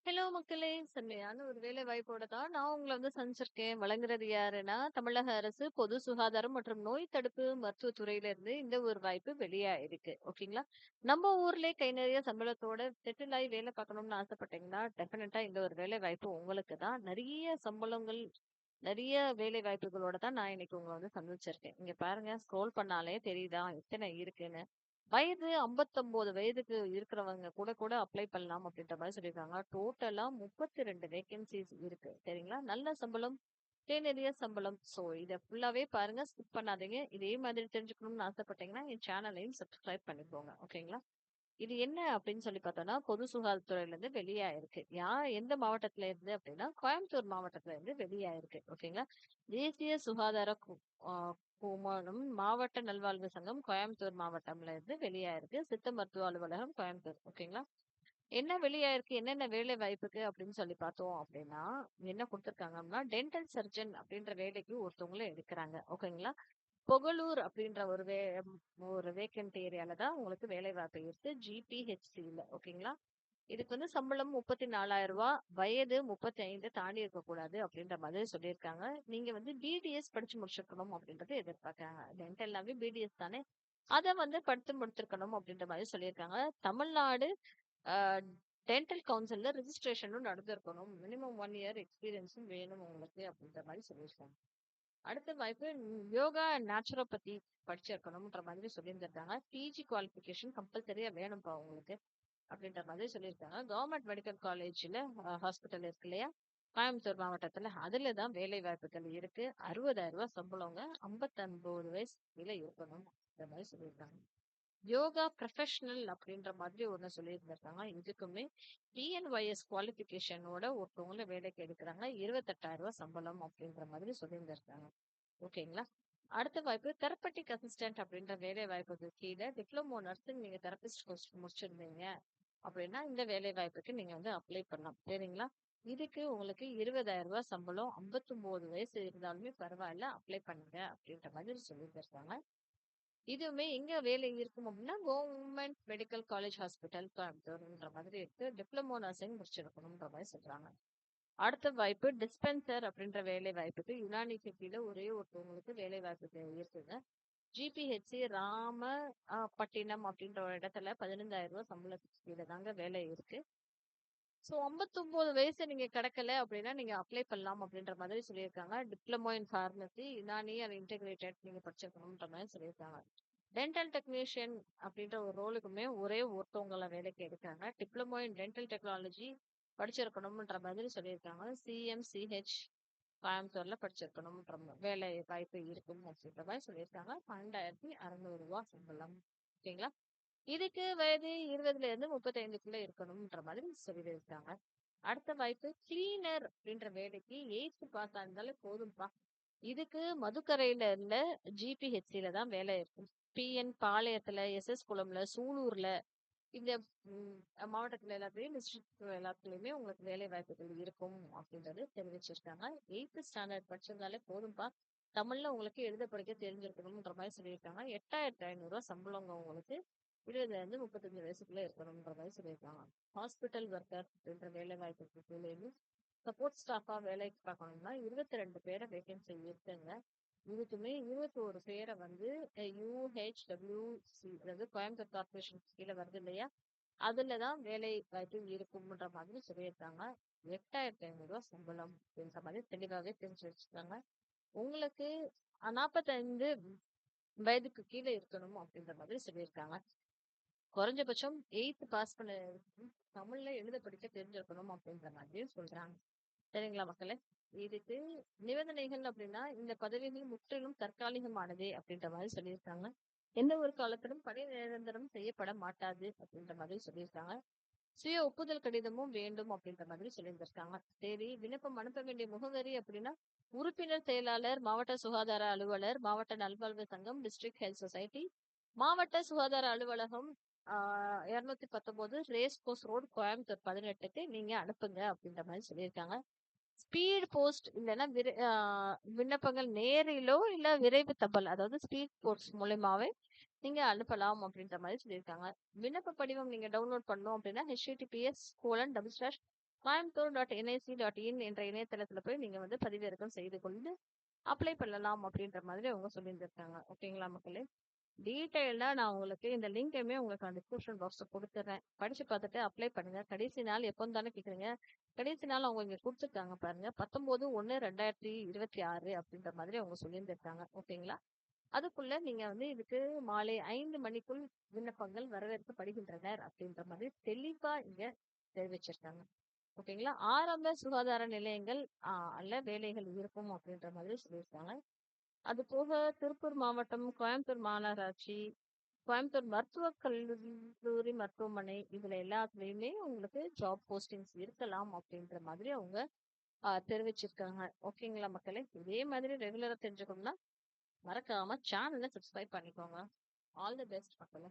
Hello மக்களே! செம்மையான ஒரு வேலை வாய்ப்போட தான் நான் உங்கள சந்திச்சிருக்கேன். வழங்குறது யாருன்னா, தமிழக அரசு பொது சுகாதாரம் மற்றும் நோய் தடுப்பு மருத்துவத் துறையிலிருந்து இந்த ஒரு வாய்ப்பு வெளியாயிருக்கு. ஓகேங்களா? நம்ம ஊர்லயே கை நிறைய சம்பளத்தோட செட்டில் ஆயி வேலை பார்க்கணும்னு ஆசைப்பட்டீங்கன்னா, டெஃபினட்டா இந்த ஒரு வேலை வாய்ப்பு உங்களுக்கு தான். நெறைய சம்பளங்கள், நெறைய வேலை வாய்ப்புகளோட தான் நான் இன்னைக்கு உங்கள சந்திச்சிருக்கேன். இங்க பாருங்க ஸ்க்ரோல் பண்ணாலே தெரியுதா? எத்தன இருக்குன்னு. வயது 59 வயதுக்கு இருக்கிறவங்க கூட கூட அப்ளை பண்ணலாம் அப்படின்ற மாரி சொல்லியிருக்காங்க. டோட்டலா 32 வேக்கன்சிஸ் இருக்கு. சரிங்களா? நல்ல சம்பளம், தேநெறிய சம்பளம். ஸோ இத ஃபுல்லாவே பாருங்க. ஸ்கிப் பண்ணாதீங்க. இதே மாதிரி தெரிஞ்சுக்கணும்னு ஆசைப்பட்டீங்கன்னா, என் சேனலையும் சப்ஸ்கிரைப் பண்ணிக்கோங்க. ஓகேங்களா? இது என்ன அப்படின்னு சொல்லி பார்த்தோம்னா, பொது சுகாதாரத்துறையிலேருந்து வெளியாயிருக்கு. எந்த மாவட்டத்துல இருந்து அப்படின்னா, கோயம்புத்தூர் மாவட்டத்துல இருந்து வெளியாயிருக்கு. ஓகேங்களா? தேசிய சுகாதார ஆ குழுமம் மாவட்ட நல்வாழ்வு சங்கம் கோயம்புத்தூர் மாவட்டம்ல இருந்து வெளியாயிருக்கு. சித்த மருத்துவ அலுவலகம் கோயம்புத்தூர். ஓகேங்களா? என்ன வெளியாயிருக்கு, என்னென்ன வேலை வாய்ப்புக்கு அப்படின்னு சொல்லி பார்த்தோம் அப்படின்னா, என்ன குடுத்துருக்காங்க அப்படின்னா, டென்டல் சர்ஜன் அப்படின்ற வேலைக்கு ஒருத்தவங்கள எடுக்குறாங்க. ஓகேங்களா? புகழூர் அப்படின்ற ஒரு வேக்கன்ட் ஏரியால தான் உங்களுக்கு வேலை வாய்ப்பு இருக்கு. ஜிபிஹெச்சில. ஓகேங்களா? இதுக்கு சம்பளம் ரூ. 34,000 வயது 35 தாண்டி இருக்கக்கூடாது அப்படின்ற மாதிரி சொல்லியிருக்காங்க. நீங்க பிடிஎஸ் படிச்சு முடிச்சிருக்கணும் அப்படின்றத எதிர்பார்க்கறாங்க. டென்டல்னாவே பிடிஎஸ் தானே. அத படித்து முடித்திருக்கணும் அப்படின்ற மாதிரி சொல்லியிருக்காங்க. தமிழ்நாடு அ டென்டல் கவுன்சில்ல ரிஜிஸ்ட்ரேஷனும் நடந்திருக்கணும். மினிமம் 1 இயர் எக்ஸ்பீரியன்ஸும் வேணும் உங்களுக்கு அப்படின்ற மாதிரி சொல்லியிருக்காங்க. அடுத்த வாய்ப்பு யோகா நேச்சுரோபதி படிச்சிருக்கணும்ன்ற மாதிரி சொல்லியிருந்திருக்காங்க. பிஜி குவாலிஃபிகேஷன் கம்பல்சரியா வேணும்ப்பா உங்களுக்கு. அப்படின்ற மாதிரி சொல்லியிருக்காங்க. கவர்மெண்ட் மெடிக்கல் காலேஜ்ல ஹாஸ்பிட்டல் இருக்கு இல்லையா? கோயம்புத்தூர் மாவட்டத்துல. அதுல தான் வேலை வாய்ப்புகள் இருக்கு. ரூ. 60,000 சம்பளங்க. 59 வயசு கீழ இருக்கணும். இந்த மாதிரி சொல்லியிருக்காங்க. யோகா ப்ரொஃபஷனல் அப்படின்ற மாதிரி ஒண்ணு சொல்லியிருந்திருக்காங்க. இதுக்குமே டிஎன்ஒய்எஸ் குவாலிஃபிகேஷனோட ஒருத்தவங்கள வேலைக்கு எடுக்குறாங்க. ரூ. 28,000 சம்பளம் அப்படின்ற மாதிரி சொல்லியிருந்திருக்காங்க. ஓகேங்களா? அடுத்த வாய்ப்பு தெரபெட்டிக் அசிஸ்டன்ட் அப்படின்ற வேலை வாய்ப்புக்கு கீழ டிப்ளமோ நர்சிங் நீங்க தெரபிஸ்ட் கோர்ஸ் முடிச்சிருந்தீங்க அப்படின்னா இந்த வேலை வாய்ப்புக்கு நீங்க அப்ளை பண்ணலாம். சரிங்களா? இதுக்கு உங்களுக்கு ரூ. 20,000 சம்பளம். 59 வயசு இருந்தாலுமே பரவாயில்ல. அப்ளை பண்ணுங்க அப்படின்ற மாதிரி சொல்லியிருந்திருக்காங்க. இதுவுமே எங்க வேலை இருக்கும் அப்படின்னா, கவர்மெண்ட் மெடிக்கல் காலேஜ் ஹாஸ்பிட்டல் கோயம்புத்தூர்ன்ற மாதிரி இருக்கு. டிப்ளமோ நர்சிங் முடிச்சிருக்கணும்ன்ற மாதிரி சொல்றாங்க. அடுத்த வாய்ப்பு டிஸ்பென்சர் அப்படின்ற வேலை வாய்ப்புக்கு யுனானிக்கு கீழ ஒரே ஒருத்தவங்களுக்கு வேலை வாய்ப்பு இருக்குங்க. ஜிபிஹெச்சி பட்டினம் அப்படின்ற ஒரு இடத்துல ரூ. 15,000 சம்பளத்துக்கு கீழ தாங்க வேலை இருக்கு. ஸோ 59 வயசு நீங்க கடக்கல அப்படின்னா நீங்க அப்ளை பண்ணலாம் அப்படின்ற மாதிரி சொல்லியிருக்காங்க. Diploma in pharmacy, Unani and integrated நீங்க படிச்சிருக்கணும்ன்ற மாதிரி சொல்லியிருக்காங்க. டென்டல் டெக்னீஷியன் அப்படின்ற ஒரு ரோலுக்குமே ஒரே ஒருத்தவங்கள வேலைக்கு எடுக்காங்க. டிப்ளமோ இன் டென்டல் டெக்னாலஜி படிச்சிருக்கணும்ன்ற மாதிரி சொல்லியிருக்காங்க. சிஎம்சிஹெச் கோயம்புத்தூர்ல படிச்சிருக்கணும்ன்ற வேலை வாய்ப்பு இருக்கும் அப்படின்ற மாதிரி சொல்லியிருக்காங்க. ரூ. 12,600 சம்பளம். ஓகேங்களா? இதுக்கு வயது 20ல இருந்து 35க்குள்ள இருக்கணும்ன்ற மாதிரி சொல்லியிருக்காங்க. அடுத்த வாய்ப்பு கிளீனர் அப்படின்ற வேலைக்கு 8th பாஸ் ஆயிருந்தாலே போதும்பா. இதுக்கு மதுக்கரையில உள்ள ஜிபிஹெச்சில தான் வேலை இருக்கும். பிஎன் பாளையத்துல, எஸ்எஸ் குளம்ல, சூலூர்ல இந்த மாவட்டத்துல எல்லாத்துலயும் டிஸ்ட்ரிக்ட் எல்லாத்துலயுமே உங்களுக்கு வேலை வாய்ப்புகள் இருக்கும் அப்படின்றது தெரிவிச்சிருக்காங்க. 8th ஸ்டாண்டர்ட் படிச்சிருந்தாலே போதும்பா. தமிழ்ல உங்களுக்கு எழுத படிக்க தெரிஞ்சிருக்கணும்ன்ற மாதிரி சொல்லியிருக்காங்க. 8,500 சம்பளங்க உங்களுக்கு. 20ல இருந்து 35 வயசுக்குள்ள இருக்கணும்ன்ற மாதிரி சொல்லியிருக்காங்க. ஹாஸ்பிட்டல் ஒர்க்கர் அப்படின்ற வேலை வாய்ப்புக்கு கீழே சப்போர்ட் ஸ்டாஃபா வேலைக்கு பார்க்கணும்னா 22 பேரை வேகன்சி இருக்குங்க. இதுக்குமே 21 பேரை யூஹெச்டபிள்யூசி அதாவது கோயம்புத்தூர் கார்பரேஷன் கீழே வருது இல்லையா? அதுலதான் வேலை வாய்ப்பு இருக்கும்ன்ற மாதிரி சொல்லியிருக்காங்க. 8,500 சம்பளம் அப்படின்ற மாதிரி தெளிவாவே தெரிஞ்சு வச்சுருக்காங்க. உங்களுக்கு 45 வயதுக்கு கீழே இருக்கணும் அப்படின்ற மாதிரி சொல்லியிருக்காங்க. குறைஞ்சபட்சம் 8th பாஸ் பண்ண தமிழ்ல எழுத படிக்க தெரிஞ்சிருக்கணும் அப்படின்ற மாதிரியும் சொல்றாங்க. சரிங்களா மக்களே? இதுக்கு நிபந்தனைகள் அப்படின்னா இந்த பதவிகள் முற்றிலும் தற்காலிகமானதே அப்படின்ற மாதிரி சொல்லியிருக்காங்க. எந்த ஒரு காலத்திலும் பணி நிரந்தரம் செய்யப்பட மாட்டாது அப்படின்ற மாதிரி சொல்லியிருக்காங்க. சுய ஒப்புதல் கடிதமும் வேண்டும் அப்படின்ற மாதிரி சொல்லியிருந்திருக்காங்க. சரி, விண்ணப்பம் அனுப்ப வேண்டிய முகவரி அப்படின்னா உறுப்பினர் செயலாளர், மாவட்ட சுகாதார அலுவலர், மாவட்ட நல்வாழ்வு சங்கம், டிஸ்ட்ரிக்ட் ஹெல்த் சொசைட்டி, மாவட்ட சுகாதார அலுவலகம் 219 ரேஸ் கோர்ஸ் ரோடு கோயம்புத்தூர் 18க்கு நீங்க அனுப்புங்க அப்படின்ற மாதிரி சொல்லியிருக்காங்க. ஸ்பீட் போஸ்ட் இல்லைன்னா விண்ணப்பங்கள் நேரிலோ இல்ல விரைவு தபால் அதாவது ஸ்பீட் போஸ்ட் மூலியமாவே நீங்க அனுப்பலாம் அப்படின்ற மாதிரி சொல்லியிருக்காங்க. விண்ணப்ப படிவம் நீங்க டவுன்லோட் பண்ணணும் அப்படின்னா https:// coimbatore.nic.in என்ற இணையதளத்துல போய் நீங்க வந்து பதிவிறக்கம் செய்து கொண்டு அப்ளை பண்ணலாம் அப்படின்ற மாதிரி அவங்க சொல்லியிருந்திருக்காங்க. ஓகேங்களா மக்களே? டீட்டெயில்டா நான் உங்களுக்கு இந்த லிங்கையுமே உங்களுக்கு நான் டிஸ்கிரிப்ஷன் பாக்ஸ்ல கொடுத்துறேன். படிச்சு பார்த்துட்டு அப்ளை பண்ணுங்க. கடைசி நாள் எப்போன்னு தானே கேக்குறீங்க. கடைசி நாள் அவங்க இங்க கொடுத்துருக்காங்க பாருங்க. 19/1/2026 அப்படின்ற மாதிரி அவங்க சொல்லியிருந்திருக்காங்க. ஓகேங்களா? அதுக்குள்ள நீங்க வந்து இதுக்கு மாலை 5 மணிக்குள் விண்ணப்பங்கள் வரவேற்கப்படுகின்றனர் அப்படின்ற மாதிரி தெளிவா இங்க தெரிவிச்சிருக்காங்க. ஓகேங்களா? ஆரம்ப சுகாதார நிலையங்கள் அல்ல வேலைகள் இருக்கும் அப்படின்ற மாதிரி சொல்லியிருக்காங்க. அது போக திருப்பூர் மாவட்டம், கோயம்புத்தூர் மாநகராட்சி, கோயம்புத்தூர் மருத்துவக் கல்லூரி மருத்துவமனை இதுல எல்லாத்துலயுமே உங்களுக்கு ஜாப் போஸ்டிங்ஸ் இருக்கலாம் அப்படின்ற மாதிரி அவங்க தெரிவிச்சிருக்காங்க. ஓகேங்களா மக்களே? இதே மாதிரி ரெகுலரா தெரிஞ்சுக்கணும்னா மறக்காம சேனலை சப்ஸ்கிரைப் பண்ணிக்கோங்க. ஆல் தி பெஸ்ட் மக்களே.